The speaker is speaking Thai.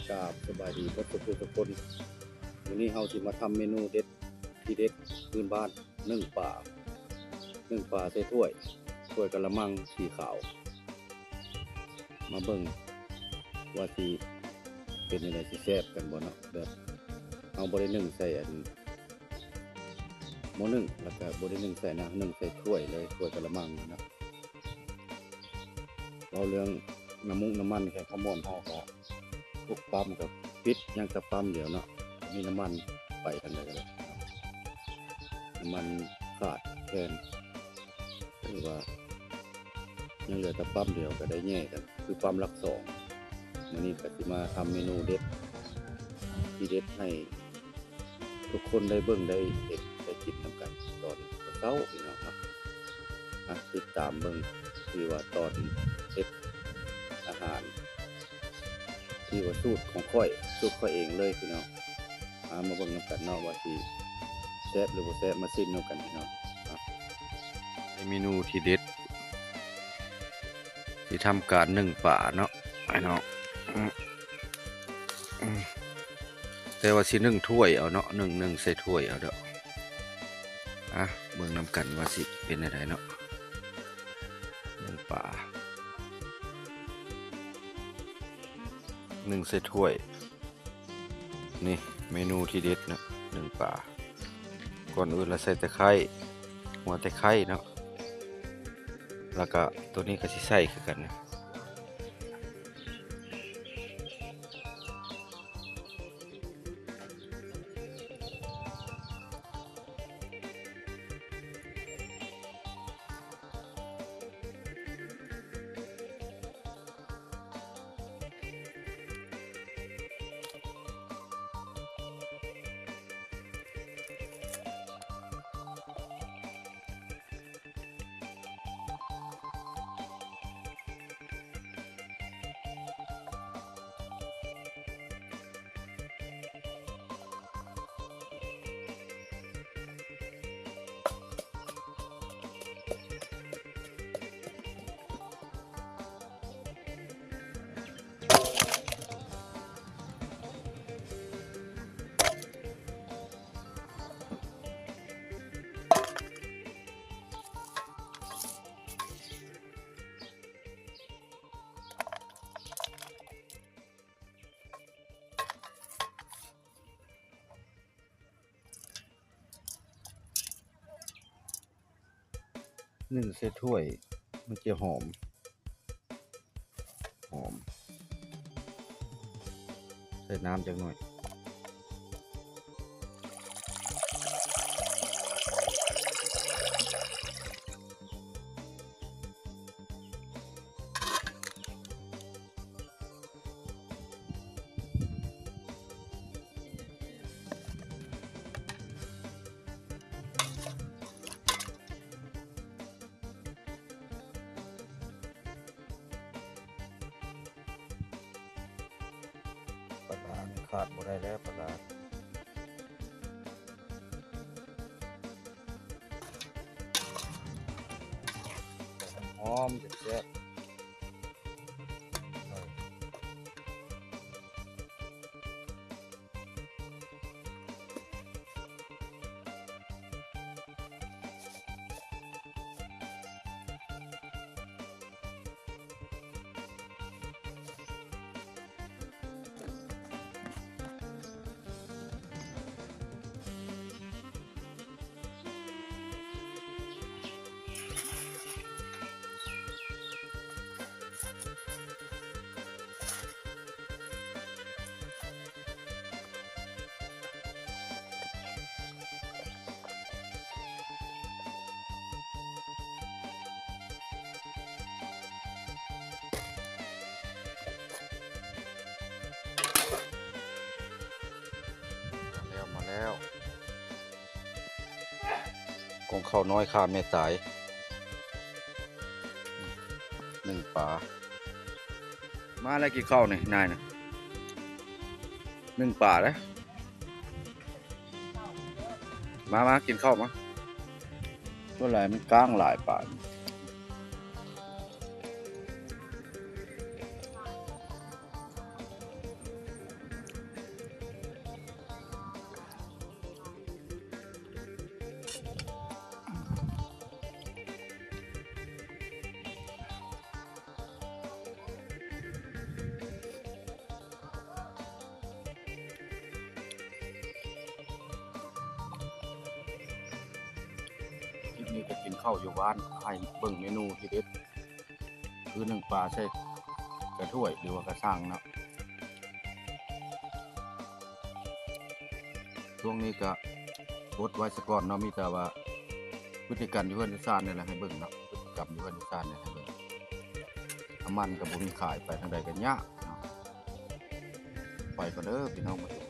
กราบสบายดีทุกคนวันนี้เราจะมาทำเมนูเด็ดที่เด็ดพื้นบ้านนึ่งปลาใส่ถ้วยกะละมังสีขาวมาเบิ่งว่าสิเป็นยังไงสิแซ่บกันบ่เนาะแบบเอาบ่ได้นึ่งใส่หม้อนึ่งแล้วก็บ่ได้นึ่งใส่นะนึ่งใส่ถ้วยเลยถ้วยกะละมังนะเราเรื่องน้ำมันแค่ขมอนเฮาก็พวกปั๊มกับปิดยังกับปั๊มเดียวเนาะมีน้ำมันไปกันเลยน้ำมันขาดแทนหรือว่ายังเหลือแต่ปั๊มเดียวก็ได้แย่กันคือปั๊มหลักสองวันนี้ก็จะมาทำเมนูเด็ดที่เด็ดให้ทุกคนได้เบิ่งได้เห็นได้กินนำกันตอนเช้าพี่น้องครับติดตามเบิ่งที่ว่าตอนเฮ็ดอาหารที่ว่าสูตรข้อยเองเลยพี่น้องมาเบิ่งนำกันเนาะว่าสิแซ่บหรือบ่แซ่บมาชิมนำกันพี่น้องเมนูที่เด็ดที่ทำการนึ่งปลาเนาะไอ้น้องแต่ว่าสินึ่งถ้วยเอาเนาะนึ่งใส่ถ้วยเอาเด้อเบิ่งนำกันว่าสิเป็นอะไรเนาะนึ่งปลานึ่งใส่ถ้วยนี่เมนูที่เด็ดเนาะนึ่งปลาก่อนอื่นเราใส่ตะไคร้หัวตะไคร้เนาะแล้วก็ตัวนี้ก็สิใส่คือกันนะนึ่งใส่ถ้วยมันจะหอมใส่น้ำจังหน่อยปลาร้าขาดบ่ได้แล้วปลาร้าหอมแซ่บมาแล้วของข้าวน้อยข้าแม่ตายนึ่งปลามาแล้วกี่ข้าวนี่นายนะนึ่งปลาแล้วมากินข้าวมาตัวไหนมันก้างหลายปลา ม นี้ก็กินข้าวอยู่บ้านให้เบิ่งเมนูที่เด็ดคือหนึ่งปลาใส่กระถ้วยหรือว่ากระชังเนาะช่วงนี้ก็ลดไว้สักก่อนเนาะมีแต่ว่าพฤติกรรมอยู่เพื่อนที่ซ่านนี่แหละให้เบิ่งเนาะพฤติกรรมอยู่เพื่อนที่ซ่านเนี่ยให้เบิ่งน้ำมันกับบุญขายไปทางใดกันยากเนาะไปก็เด้อพี่น้องมา